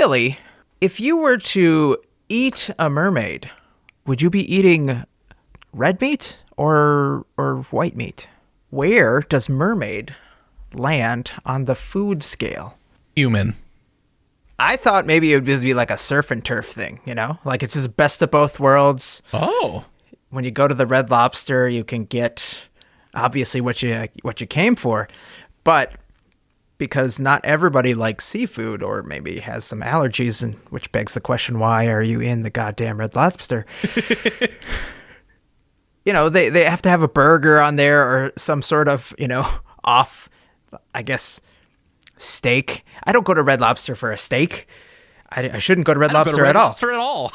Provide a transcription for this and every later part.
Willy, if you were to eat a mermaid, would you be eating red meat or white meat? Where does mermaid land on the food scale? Human. I thought maybe it would just be like a surf and turf thing, you know? Like it's just best of both worlds. Oh. When you go to the Red Lobster, you can get obviously what you came for, but because not everybody likes seafood or maybe has some allergies, and which begs the question, why are you in the goddamn Red Lobster? You know, they have to have a burger on there or some sort of, you know, off, I guess, steak. I don't go to Red Lobster for a steak. I shouldn't go to Red Lobster at all. Lobster at all.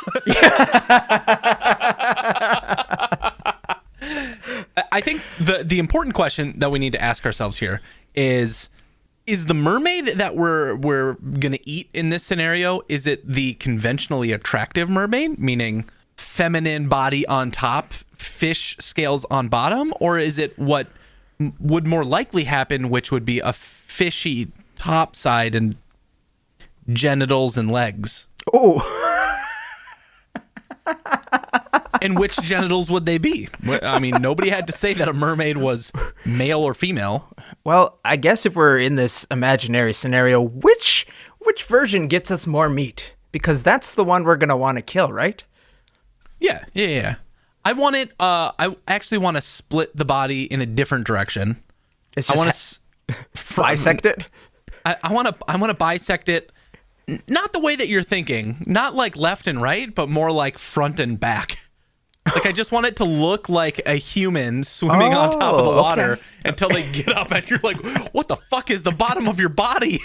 I think the important question that we need to ask ourselves here is the mermaid that we're going to eat in this scenario, is it the conventionally attractive mermaid, meaning feminine body on top, fish scales on bottom, or is it what would more likely happen, which would be a fishy top side and genitals and legs? Oh. And which genitals would they be? I mean, nobody had to say that a mermaid was male or female. Well, I guess if we're in this imaginary scenario, which version gets us more meat? Because that's the one we're going to want to kill, right? Yeah. I want it. I actually want to split the body in a different direction. It's just I want to bisect it. I want to bisect it. Not the way that you're thinking, not like left and right, but more like front and back. Like I just want it to look like a human swimming on top of the water until they get up and you're like, what the fuck is the bottom of your body?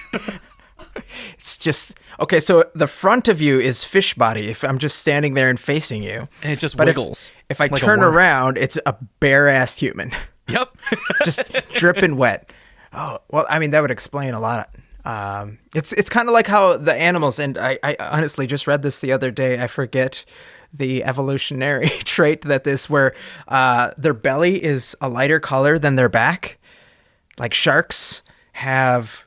It's just, okay, so the front of you is fish body if I'm just standing there and facing you. And it just but wiggles. If I like turn around, it's a bare-assed human. Yep. Just dripping wet. Oh, well, I mean, that would explain a lot. It's kind of like how the animals, and I honestly just read this the other day, I forget the evolutionary trait where their belly is a lighter color than their back. Like sharks have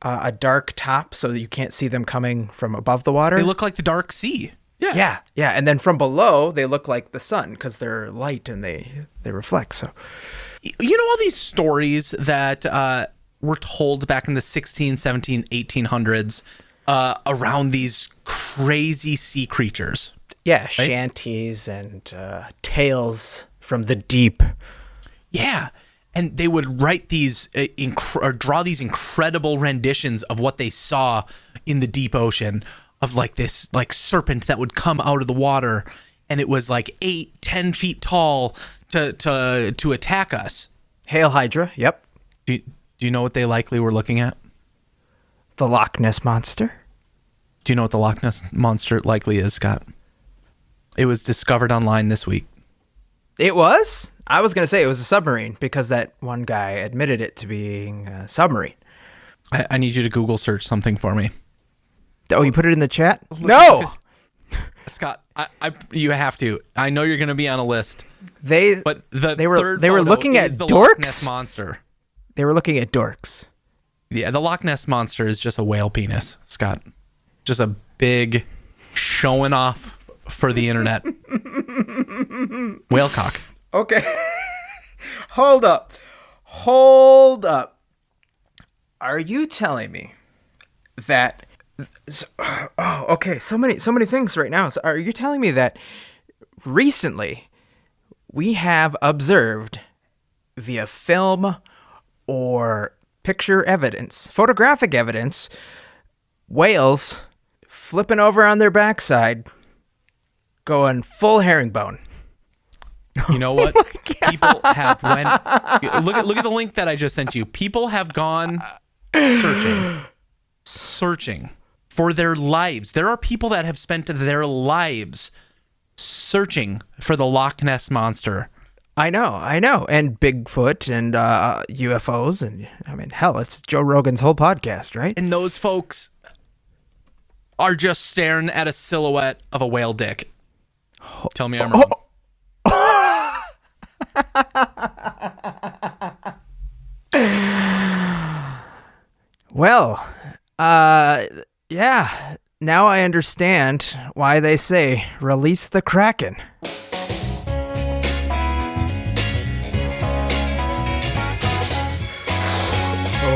a dark top so that you can't see them coming from above the water. They look like the dark sea. Yeah. And then from below, they look like the sun because they're light and they reflect. So, you know all these stories that were told back in the 16, 17, 1800s around these crazy sea creatures. Yeah, right? Shanties and tales from the deep. Yeah, and they would write these or draw these incredible renditions of what they saw in the deep ocean, of like this like serpent that would come out of the water, and it was like 8-10 feet tall to attack us. Hail Hydra. Yep. Do you know what they likely were looking at? The Loch Ness Monster. Do you know what the Loch Ness Monster likely is, Scott? It was discovered online this week. It was? I was going to say it was a submarine because that one guy admitted it to being a submarine. I need you to Google search something for me. Oh, you put it in the chat? No! Scott, you have to. I know you're going to be on a list. They were looking at the dorks. Loch Ness Monster. They were looking at dorks. Yeah, the Loch Ness Monster is just a whale penis, Scott. Just a big showing off for the internet. Whale cock. Okay. Hold up. Are you telling me that okay, so many things right now. So are you telling me that recently we have observed via film or picture evidence, photographic evidence, whales flipping over on their backside, going full herringbone? You know what? People have look at the link that I just sent you. People have gone searching for their lives. There are people that have spent their lives searching for the Loch Ness Monster. I know. And Bigfoot and UFOs. And I mean, hell, it's Joe Rogan's whole podcast, right? And those folks are just staring at a silhouette of a whale dick. Tell me I'm wrong. Well, yeah, Now I understand why they say, release the Kraken.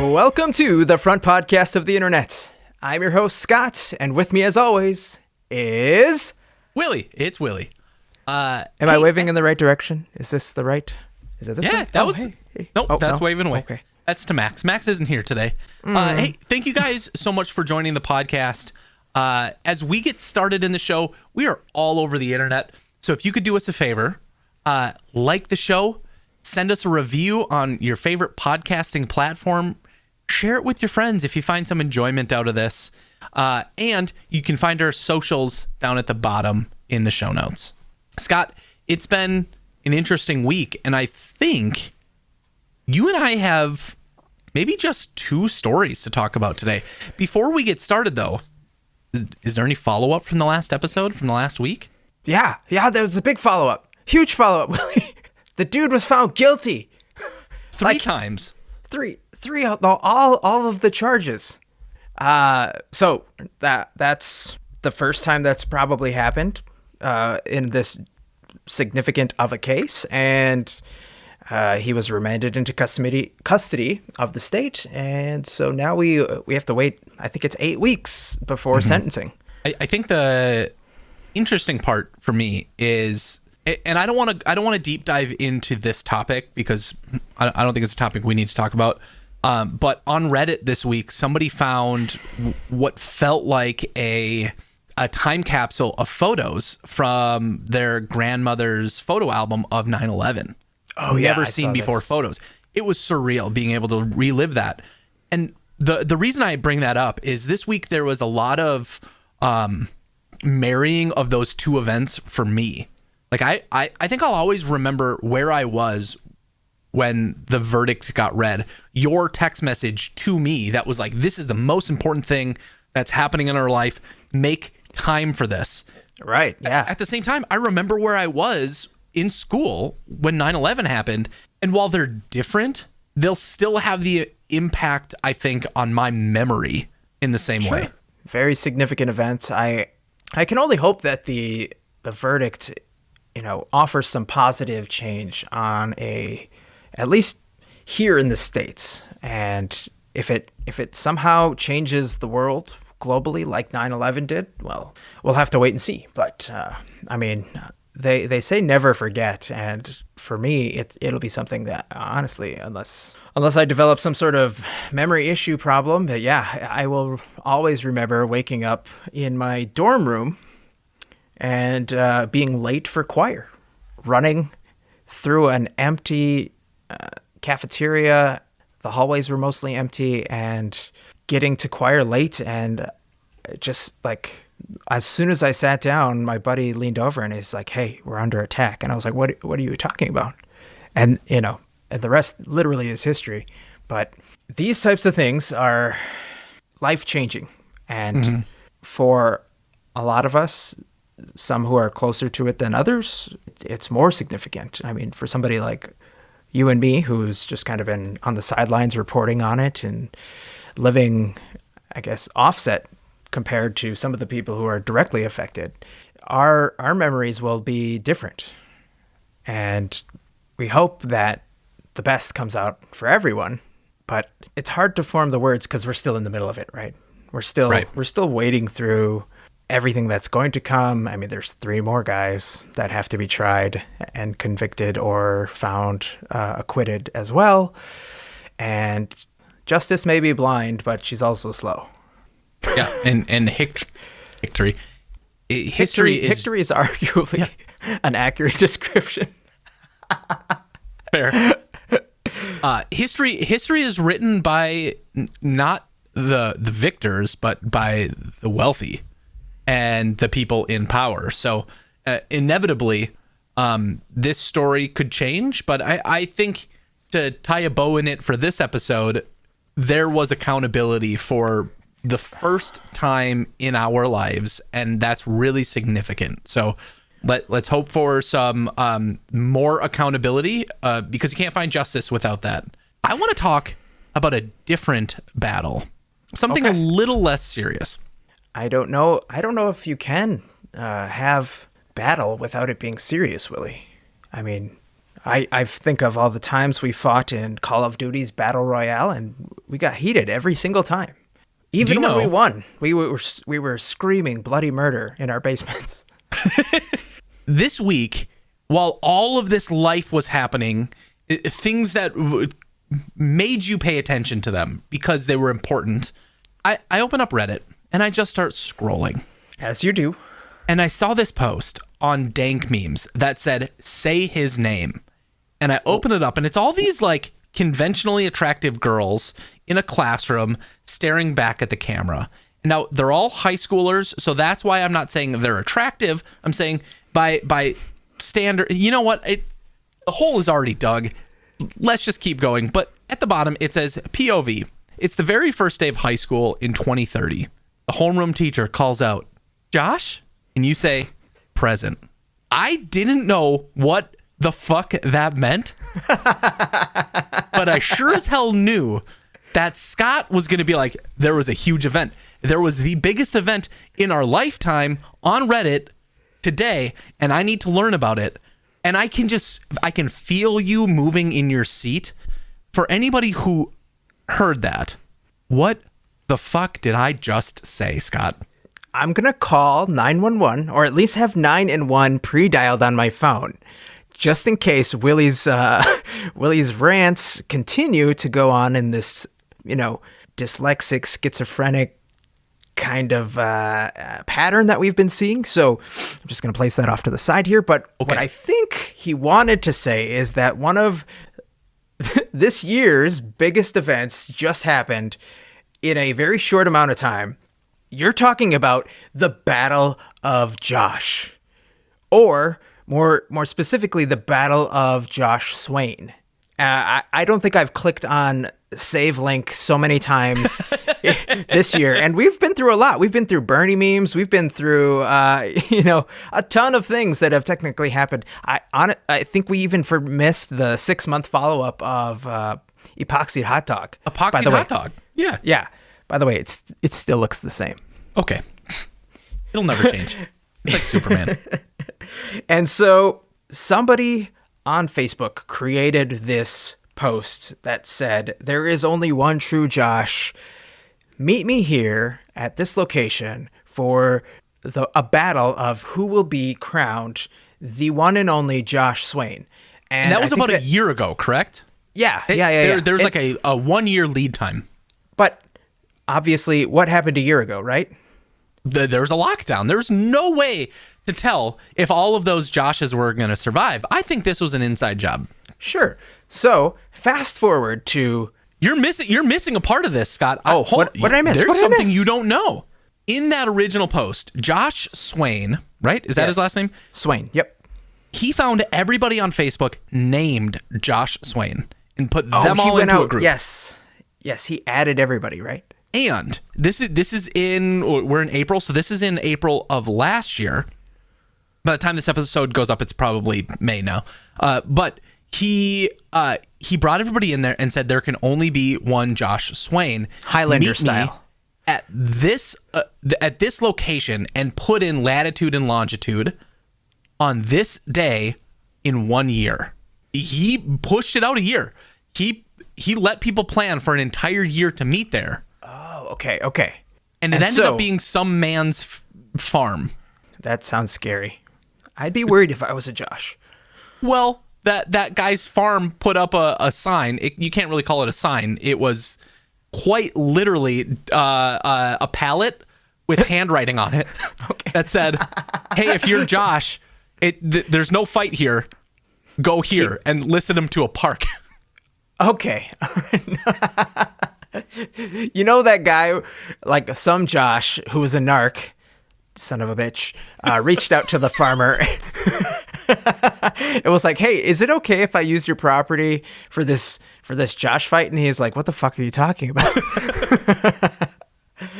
Welcome to the Front Podcast of the Internet. I'm your host, Scott, and with me as always is... Willy. It's Willy. Am I waving in the right direction? Is this the right? Is it this one? Yeah, that was... Hey. Nope, that's waving away. Okay. That's to Max. Max isn't here today. Hey, thank you guys so much for joining the podcast. As we get started in the show, we are all over the internet. So if you could do us a favor, like the show, send us a review on your favorite podcasting platform, share it with your friends if you find some enjoyment out of this. And you can find our socials down at the bottom in the show notes. Scott, it's been an interesting week, and I think you and I have maybe just 2 stories to talk about today. Before we get started, though, is there any follow-up from the last episode, from the last week? Yeah, there was a big follow-up. Huge follow-up, Willie. The dude was found guilty. 3 times. Three, all of the charges. So that's the first time that's probably happened in this significant of a case, and he was remanded into custody of the state, and so now we have to wait. I think it's 8 weeks before sentencing. I think the interesting part for me is, and I don't want to deep dive into this topic because I don't think it's a topic we need to talk about. But on Reddit this week, somebody found what felt like a time capsule of photos from their grandmother's photo album of 9/11. Oh, yeah, never seen before photos. It was surreal being able to relive that. And the reason I bring that up is this week there was a lot of marrying of those 2 events for me. Like I think I'll always remember where I was when the verdict got read. Your text message to me that was like, this is the most important thing that's happening in our life. Make time for this. Right, yeah. At the same time, I remember where I was in school when 9/11 happened. And while they're different, they'll still have the impact, I think, on my memory in the same way. Very significant events. I can only hope that the verdict, offers some positive change on at least here in the States. And if it somehow changes the world globally like 9/11 did, well, we'll have to wait and see. But they say never forget, and for me it'll be something that honestly, unless I develop some sort of memory issue problem, but yeah, I will always remember waking up in my dorm room and being late for choir, running through an empty cafeteria. The hallways were mostly empty, and getting to choir late, and just like as soon as I sat down, my buddy leaned over and he's like, "Hey, we're under attack." And I was like, what are you talking about? And and the rest literally is history. But these types of things are life-changing, and for a lot of us, some who are closer to it than others, it's more significant. I mean, for somebody like you and me, who's just kind of been on the sidelines reporting on it and living, I guess, offset compared to some of the people who are directly affected, our memories will be different. And we hope that the best comes out for everyone, but it's hard to form the words because we're still in the middle of it, right? We're still wading through everything that's going to come. I mean, there's 3 more guys that have to be tried and convicted or found acquitted as well. And justice may be blind, but she's also slow. Yeah, and history is arguably an accurate description. Fair. History is written by not the victors, but by the wealthy and the people in power. So inevitably, this story could change. But I think to tie a bow in it for this episode, there was accountability for the first time in our lives, and that's really significant. So let's hope for some more accountability, because you can't find justice without that. I want to talk about a different battle, something a little less serious. I don't know. I don't know if you can have battle without it being serious, Willie. I mean, I think of all the times we fought in Call of Duty's Battle Royale, and we got heated every single time. Even when we won, we were screaming bloody murder in our basements. This week, while all of this life was happening, things that made you pay attention to them because they were important, I open up Reddit and I just start scrolling. As you do. And I saw this post on Dank Memes that said, "Say his name." And I open it up and it's all these like conventionally attractive girls in a classroom staring back at the camera. Now, they're all high schoolers, so that's why I'm not saying they're attractive. I'm saying by standard, you know what? The hole is already dug. Let's just keep going. But at the bottom, it says POV. It's the very first day of high school in 2030. The homeroom teacher calls out, "Josh?" And you say, "Present." I didn't know what the fuck that meant, but I sure as hell knew that Scott was going to be like, there was a huge event. There was the biggest event in our lifetime on Reddit today, and I need to learn about it. And I can feel you moving in your seat. For anybody who heard that, what the fuck did I just say, Scott? I'm going to call 911, or at least have 911 pre-dialed on my phone, just in case Willy's rants continue to go on in this, dyslexic, schizophrenic kind of pattern that we've been seeing. So I'm just going to place that off to the side here. But What I think he wanted to say is that one of this year's biggest events just happened in a very short amount of time. You're talking about the Battle of Josh, or more specifically, the Battle of Josh Swain. I don't think I've clicked on save link so many times this year, and we've been through a lot. We've been through Bernie memes. We've been through, a ton of things that have technically happened. I think we even missed the 6-month follow up of Epoxy Hot Dog. Epoxy Hot Dog. Yeah. Yeah. By the way, it still looks the same. Okay. It'll never change. It's like Superman. And so somebody on Facebook created this post that said, "There is only one true Josh. Meet me here at this location for a battle of who will be crowned the one and only Josh Swain." And that was about a year ago, correct? Yeah. There's like a 1 year lead time. But obviously, what happened a year ago, right? There was a lockdown. There's no way to tell if all of those Joshes were going to survive. I think this was an inside job. Sure. So fast forward to you're missing a part of this, Scott. What did I miss? There's something you don't know. In that original post, Josh Swain, right? Is that his last name? Swain. Yep. He found everybody on Facebook named Josh Swain and put them all into a group. Yes. He added everybody, right? And we're in April, so this is in April of last year. By the time this episode goes up, it's probably May now. But he brought everybody in there and said there can only be one Josh Swain. Highlander style. At this location, and put in latitude and longitude on this day in 1 year. He pushed it out a year. He let people plan for an entire year to meet there. Oh, okay. And it ended up being some man's farm. That sounds scary. I'd be worried if I was a Josh. Well, that guy's farm put up a sign. You can't really call it a sign. It was quite literally a pallet with handwriting on it that said, "Hey, if you're Josh, there's no fight here. Go here and listen him to a park." Okay. You know that guy, like some Josh who was a narc, son of a bitch, reached out to the farmer. It was like, "Hey, is it okay if I use your property for this Josh fight?" And he's like, "What the fuck are you talking about?"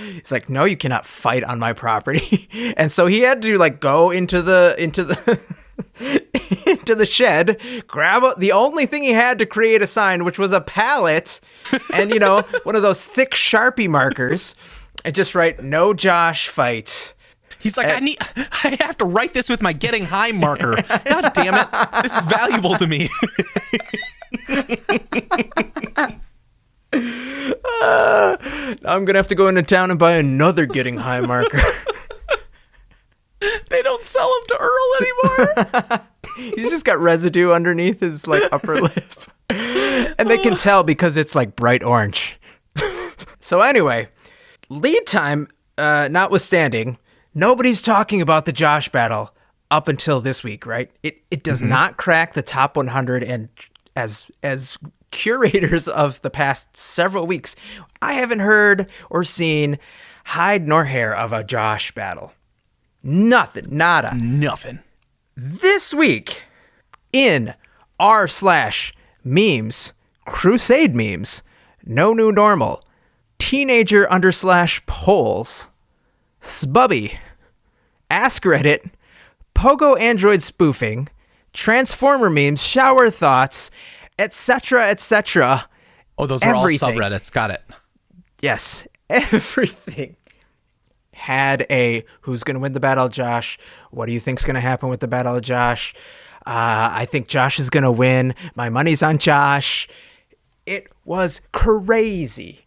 He's like, "No, you cannot fight on my property." And so he had to go into the into the shed, grab the only thing he had to create a sign, which was a pallet, and one of those thick Sharpie markers, And just write, no Josh fight. He's like, I have to write this with my getting high marker. God damn it. This is valuable to me. I'm going to have to go into town and buy another getting high marker. They don't sell them to Earl anymore. He's just got residue underneath his like upper lip. And they can tell because it's like bright orange. So anyway, lead time notwithstanding, nobody's talking about the Josh battle up until this week, right? It does not crack the top 100, and as curators of the past several weeks, I haven't heard or seen hide nor hair of a Josh battle. Nothing. Nada. Nothing. This week, in r/memes, crusade memes, no new normal, teenager _polls, Sbubby, Ask Reddit, Pogo Android spoofing, Transformer memes, shower thoughts, etc., etc. Oh, those are everything. all subreddits. Got it. Yes, everything had a who's going to win the Battle of Josh? What do you think's going to happen with the Battle of Josh? I think Josh is going to win. My money's on Josh. It was crazy.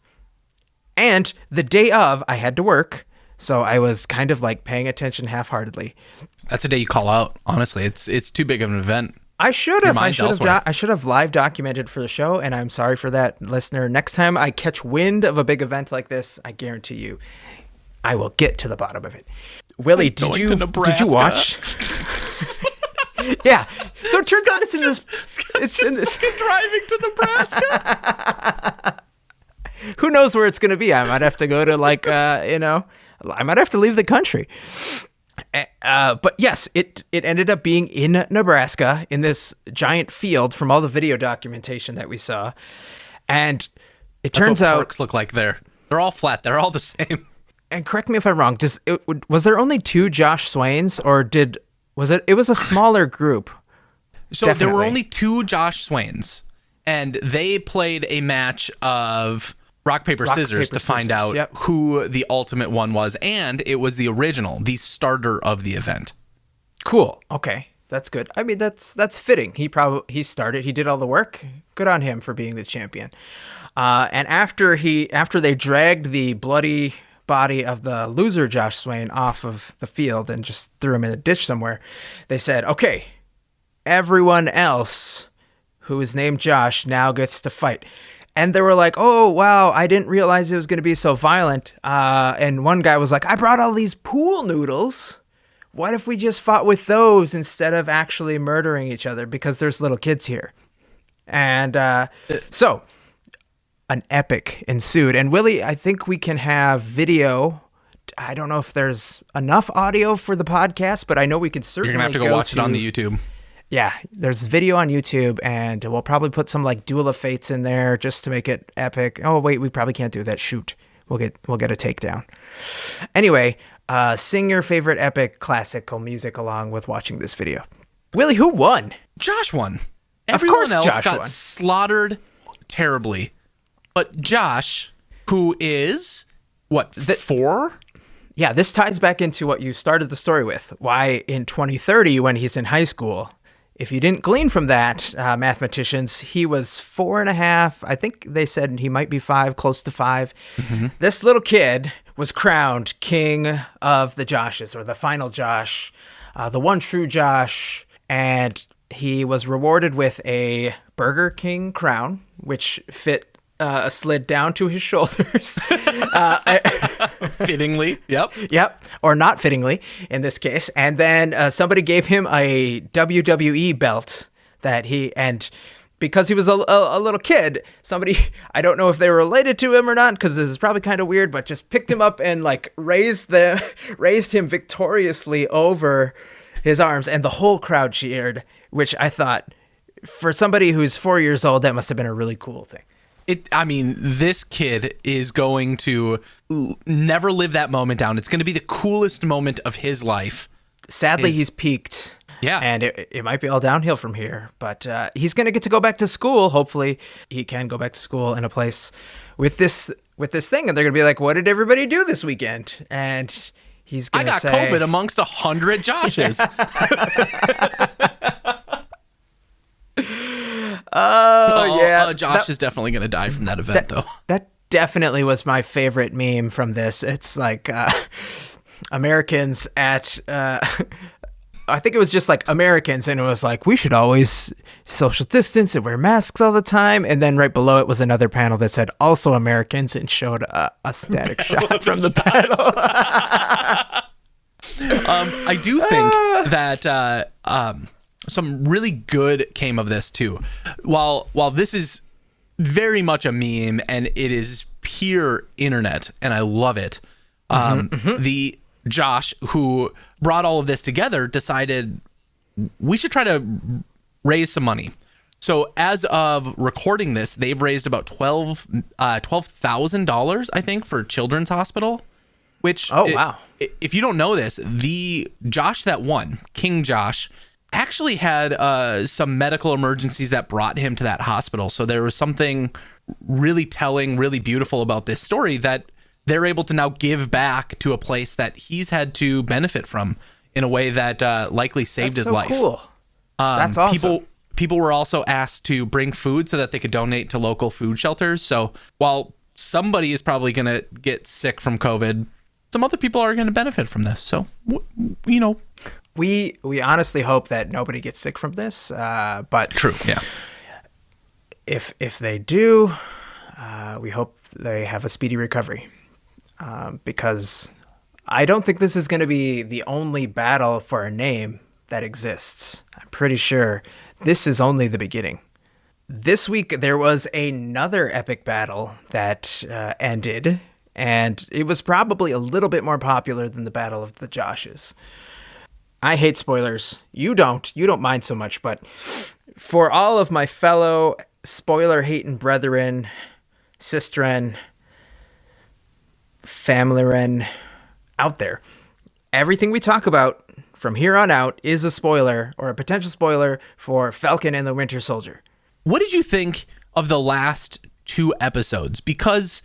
And the day of, I had to work, so I was kind of like paying attention half-heartedly. That's a day you call out. Honestly, it's too big of an event. I should have elsewhere. I should have live documented for the show, and I'm sorry for that, listener. Next time I catch wind of a big event like this, I guarantee you, I will get to the bottom of it. Willy, did you watch? Yeah. So it turns out it's in this driving to Nebraska. Who knows where it's going to be? I might have to go to I might have to leave the country. But yes, it ended up being in Nebraska in this giant field from all the video documentation that we saw. And it turns out parks look like they're all flat. They're all the same. And correct me if I'm wrong. Was there only 2 Josh Swains, or was it a smaller group? So Definitely. There were only 2 Josh Swains, and they played a match of rock, paper, scissors to find out who the ultimate one was, and it was the original, the starter of the event. Cool. Okay. That's good. I mean, that's fitting. He started, he did all the work. Good on him for being the champion. And after they dragged the bloody body of the loser Josh Swain off of the field and just threw him in a ditch somewhere, they said, okay, everyone else who is named Josh now gets to fight. And they were like, oh, wow, I didn't realize it was going to be so violent. And one guy was like, I brought all these pool noodles. What if we just fought with those instead of actually murdering each other? Because there's little kids here. And so an epic ensued. And Willy, I think we can have video. I don't know if there's enough audio for the podcast, but I know we can certainly You're going to have to go watch it on the YouTube. Yeah, there's video on YouTube, and we'll probably put some like Duel of Fates in there just to make it epic. Oh wait, we probably can't do that. Shoot, we'll get a takedown. Anyway, sing your favorite epic classical music along with watching this video. Willy, who won? Josh won. Of Everyone course else Josh got won. slaughtered terribly, but Josh, who is what 4? Yeah, this ties back into what you started the story with. Why in 2030, when he's in high school. If you didn't glean from that, mathematicians, he was 4.5. I think they said he might be 5, close to 5. Mm-hmm. This little kid was crowned king of the Joshes, or the final Josh, the one true Josh, and he was rewarded with a Burger King crown, which slid down to his shoulders. Fittingly, yep. Yep, or not fittingly in this case. And then somebody gave him a WWE belt and because he was a little kid, somebody, I don't know if they were related to him or not, because this is probably kind of weird, but just picked him up and like raised him victoriously over his arms, and the whole crowd cheered, which I thought, for somebody who's 4 years old, that must have been a really cool thing. This kid is going to never live that moment down. It's going to be the coolest moment of his life. Sadly, he's peaked. Yeah. And it might be all downhill from here. But he's going to get to go back to school. Hopefully, he can go back to school in a place with this with this thing, and they're gonna be like, "What did everybody do this weekend?" And he's I gonna got say, COVID amongst 100 Joshes. Josh is definitely going to die from that event, though. That definitely was my favorite meme from this. It's like Americans at, I think it was just like Americans, and it was like, we should always social distance and wear masks all the time. And then right below it was another panel that said also Americans and showed a static shot from the panel. I do think that some really good came of this too. While this is very much a meme and it is pure internet and I love it, the Josh who brought all of this together decided we should try to raise some money. So as of recording this, they've raised about $12,000, I think, for Children's Hospital. Which, wow. If you don't know this, the Josh that won, King Josh, actually had some medical emergencies that brought him to that hospital. So there was something really telling, really beautiful about this story that they're able to now give back to a place that he's had to benefit from in a way that likely saved his life. Cool. That's awesome. People were also asked to bring food so that they could donate to local food shelters. So while somebody is probably going to get sick from COVID, some other people are going to benefit from this. So, we honestly hope that nobody gets sick from this. But true, yeah. If they do, we hope they have a speedy recovery. Because I don't think this is going to be the only battle for a name that exists. I'm pretty sure this is only the beginning. This week there was another epic battle that ended. And it was probably a little bit more popular than the Battle of the Joshes. I hate spoilers. You don't mind so much, but for all of my fellow spoiler-hating brethren, sistren, familyren out there, everything we talk about from here on out is a spoiler or a potential spoiler for Falcon and the Winter Soldier. What did you think of the last 2 episodes? Because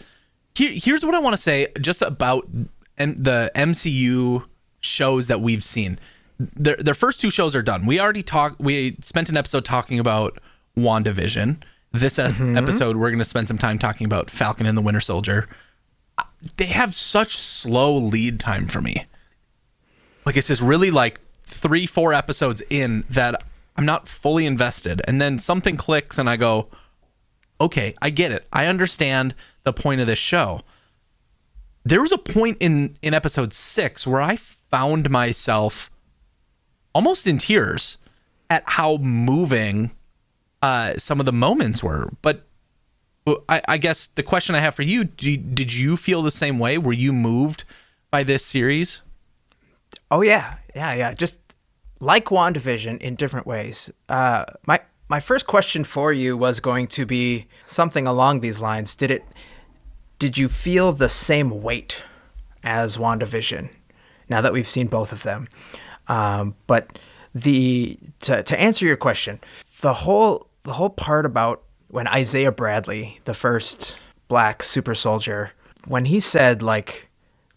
here's what I want to say just about the MCU shows that we've seen. Their first 2 shows are done. We spent an episode talking about WandaVision. This episode, we're going to spend some time talking about Falcon and the Winter Soldier. They have such slow lead time for me. Like, it's just really like 3-4 episodes in that I'm not fully invested. And then something clicks and I go, okay, I get it. I understand the point of this show. There was a point in episode 6 where I found myself almost in tears at how moving some of the moments were. But I guess the question I have for you, did you feel the same way? Were you moved by this series? Oh, yeah. Just like WandaVision in different ways. My first question for you was going to be something along these lines. Did you feel the same weight as WandaVision now that we've seen both of them? But to answer your question, the whole part about when Isaiah Bradley, the first black super soldier, when he said, like,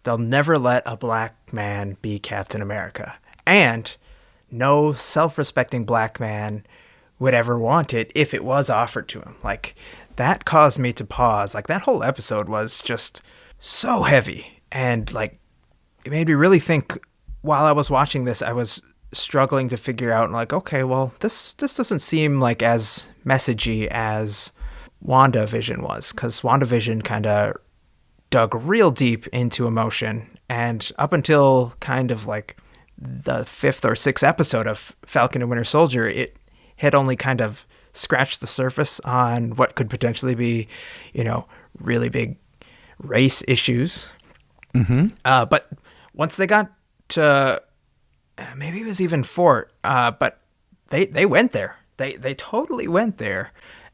they'll never let a black man be Captain America, and no self-respecting black man would ever want it if it was offered to him. Like, that caused me to pause. Like, that whole episode was just so heavy. And, like, it made me really think, while I was watching this, I was struggling to figure out, like, okay, well, this doesn't seem like as messagey as WandaVision was. Because WandaVision kind of dug real deep into emotion. And up until kind of, like, the 5th or 6th episode of Falcon and Winter Soldier, it had only kind of scratched the surface on what could potentially be, really big race issues. But once they got to, maybe it was even 4, but they went there. They totally went there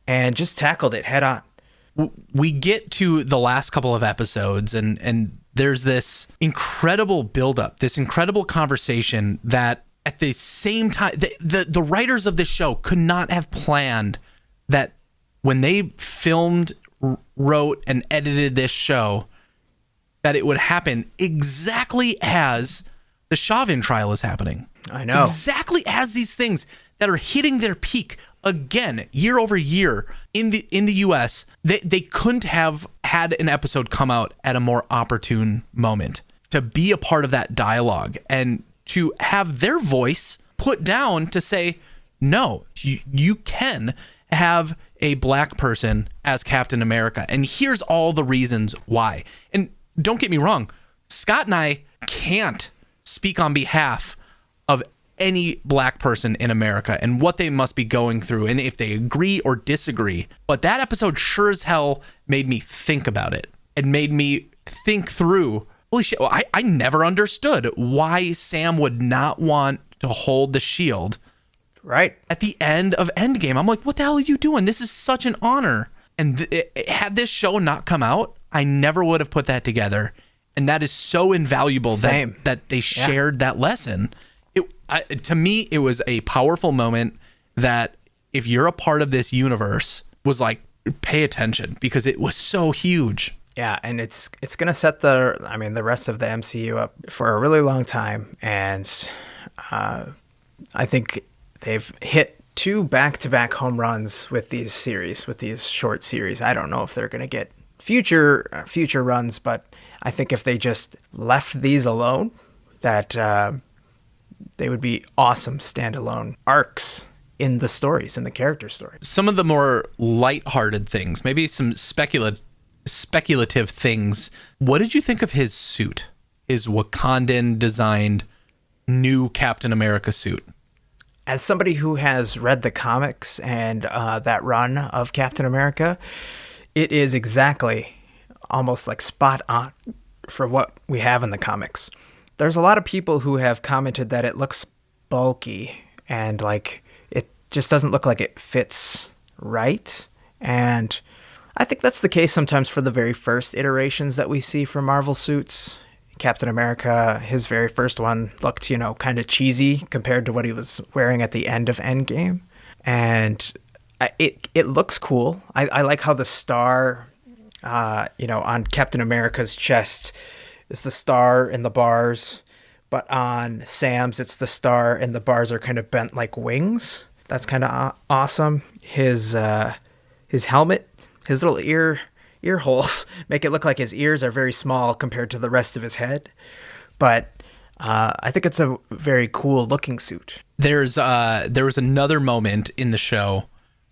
and just tackled it head on. We get to the last couple of episodes and there's this incredible buildup, this incredible conversation that at the same time, the writers of this show could not have planned that when they filmed wrote and edited this show that it would happen exactly as the Chauvin trial is happening. I know. Exactly as these things that are hitting their peak again, year over year in the US, they couldn't have had an episode come out at a more opportune moment to be a part of that dialogue and to have their voice put down to say, no, you can have a black person as Captain America. And here's all the reasons why. And don't get me wrong, Scott and I can't speak on behalf of any black person in America and what they must be going through and if they agree or disagree. But that episode sure as hell made me think about it and made me think through, holy shit, I never understood why Sam would not want to hold the shield right at the end of Endgame. I'm like, what the hell are you doing? This is such an honor. And had this show not come out, I never would have put that together. And that is so invaluable that they shared that lesson. To me, it was a powerful moment that if you're a part of this universe was like, pay attention because it was so huge. Yeah, and it's going to set the rest of the MCU up for a really long time. And I think they've hit 2 back-to-back home runs with these series, with these short series. I don't know if they're going to get future runs, but I think if they just left these alone, that they would be awesome standalone arcs in the stories, in the character stories. Some of the more lighthearted things, maybe some speculative things. What did you think of his suit? His Wakandan designed new Captain America suit? As somebody who has read the comics and that run of Captain America, it is exactly almost like spot on for what we have in the comics. There's a lot of people who have commented that it looks bulky and like it just doesn't look like it fits right. And I think that's the case sometimes for the very first iterations that we see from Marvel suits. Captain America, his very first one looked, kind of cheesy compared to what he was wearing at the end of Endgame. And it looks cool. I like how the star, on Captain America's chest is the star and the bars, but on Sam's, it's the star and the bars are kind of bent like wings. That's kind of awesome. His helmet, his little ear holes make it look like his ears are very small compared to the rest of his head. But I think it's a very cool looking suit. There was another moment in the show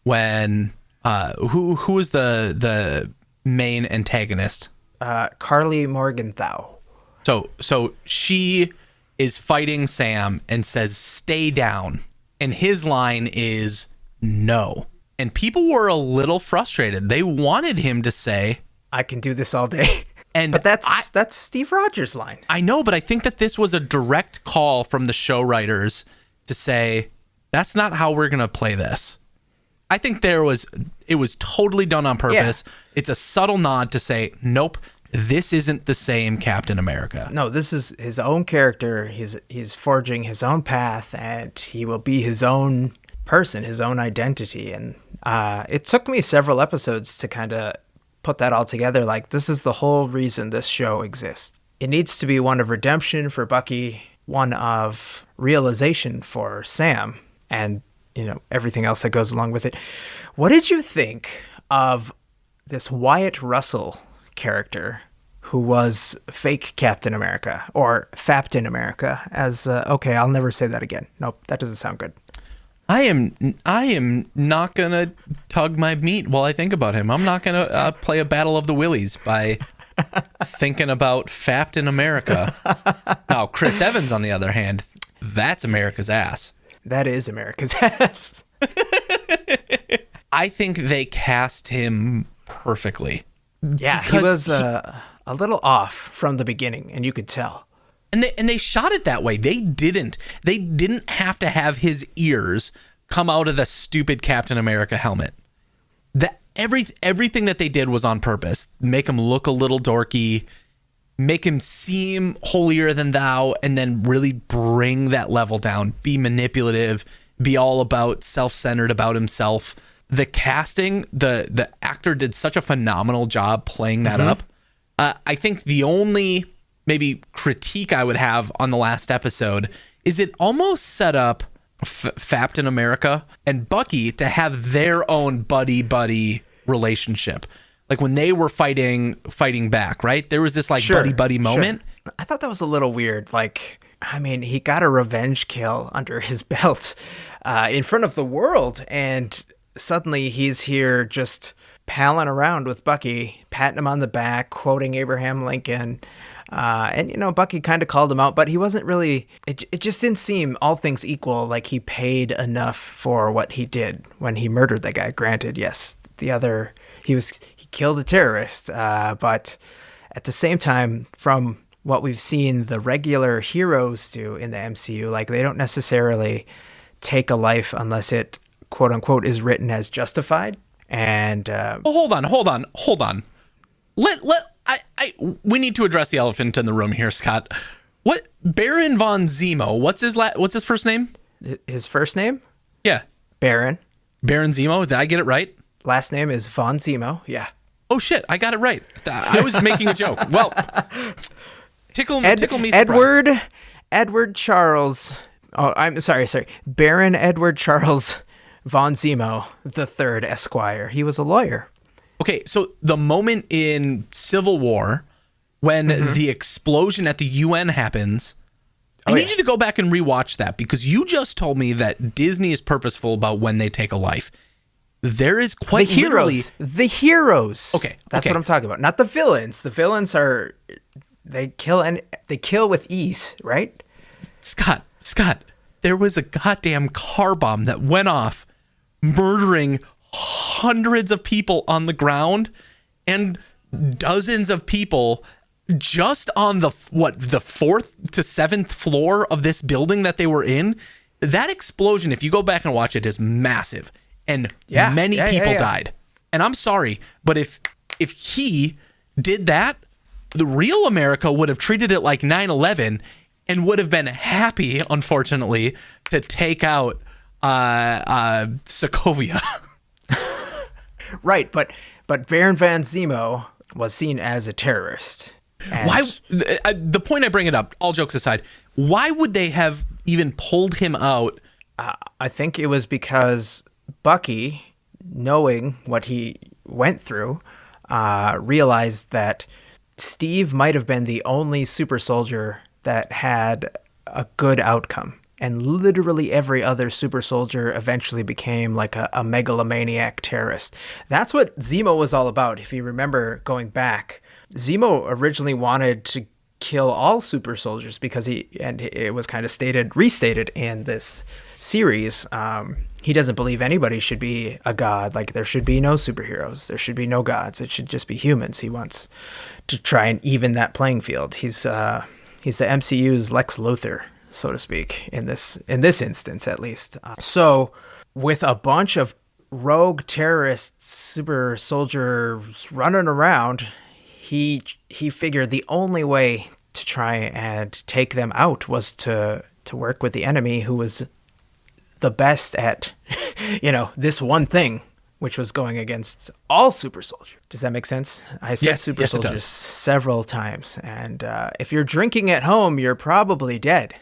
when who was the main antagonist? Carly Morgenthau. So she is fighting Sam and says, "Stay down." And his line is no. And people were a little frustrated. They wanted him to say, "I can do this all day." But that's Steve Rogers' line. I know, but I think that this was a direct call from the show writers to say, that's not how we're going to play this. I think it was totally done on purpose. Yeah. It's a subtle nod to say, nope, this isn't the same Captain America. No, this is his own character. He's forging his own path, and he will be his own person, his own identity. And it took me several episodes to kind of put that all together. Like, this is the whole reason this show exists. It needs to be one of redemption for Bucky, one of realization for Sam, and everything else that goes along with it. What did you think of this Wyatt Russell character who was fake Captain America, or Faptin America, as okay, I'll never say that again. Nope, that doesn't sound good. I am not gonna tug my meat while I think about him. I'm not gonna play a battle of the Willies by thinking about Faptin America. Now, Chris Evans, on the other hand, that's America's ass. That is America's ass. I think they cast him perfectly. Yeah, he was a little off from the beginning, and you could tell. And they shot it that way. They didn't have to have his ears come out of the stupid Captain America helmet. That everything that they did was on purpose. Make him look a little dorky, make him seem holier than thou, and then really bring that level down. Be manipulative, be all about self-centered about himself. the casting, the actor did such a phenomenal job playing that up. I think the only maybe critique I would have on the last episode is it almost set up Captain America and Bucky to have their own buddy relationship. Like when they were fighting back, right? There was this like buddy moment. Sure. I thought that was a little weird. Like, I mean, he got a revenge kill under his belt in front of the world, and suddenly he's here just palling around with Bucky, patting him on the back, quoting Abraham Lincoln. And, you know, Bucky kind of called him out, but he wasn't really, it just didn't seem, all things equal, like he paid enough for what he did when he murdered that guy. Granted, yes, he killed a terrorist, but at the same time, from what we've seen the regular heroes do in the MCU, like they don't necessarily take a life unless it, quote unquote, is written as justified. And hold on. We need to address the elephant in the room here, Scott. What Baron von Zemo? What's his first name? His first name? Yeah, Baron Zemo. Did I get it right? Last name is von Zemo. Yeah. Oh shit, I got it right. I was making a joke. Well, tickle me. Surprised. Edward Charles. Oh, I'm sorry. Baron Edward Charles von Zemo the Third, Esquire. He was a lawyer. Okay, so the moment in Civil War when the explosion at the UN happens, I need you to go back and rewatch that, because you just told me that Disney is purposeful about when they take a life. There is quite the heroes. Okay, that's what I'm talking about. Not the villains. The villains they kill with ease, right? Scott, there was a goddamn car bomb that went off, murdering hundreds of people on the ground and dozens of people just on the 4th to 7th floor of this building that they were in. That explosion, if you go back and watch it, is massive, and many people died. And I'm sorry, but if he did that, the real America would have treated it like 9/11 and would have been happy, unfortunately, to take out Sokovia. Right, but Baron von Zemo was seen as a terrorist. Why? The point I bring it up, all jokes aside, why would they have even pulled him out? I think it was because Bucky, knowing what he went through, realized that Steve might have been the only super soldier that had a good outcome. And literally every other super soldier eventually became like a megalomaniac terrorist. That's what Zemo was all about. If you remember going back, Zemo originally wanted to kill all super soldiers because it was kind of restated in this series. He doesn't believe anybody should be a god. Like, there should be no superheroes. There should be no gods. It should just be humans. He wants to try and even that playing field. He's the MCU's Lex Luthor, so to speak, in this instance, at least. So with a bunch of rogue terrorist super soldiers running around, he figured the only way to try and take them out was to work with the enemy, who was the best at, this one thing, which was going against all super soldiers. Does that make sense? I said super soldiers several times. And if you're drinking at home, you're probably dead.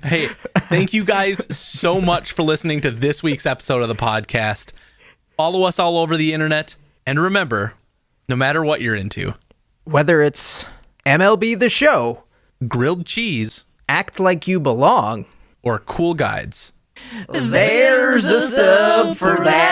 Hey, thank you guys so much for listening to this week's episode of the podcast. Follow us all over the internet. And remember, no matter what you're into, whether it's MLB The Show, grilled cheese, Act Like You Belong, or cool guides, there's a sub for that.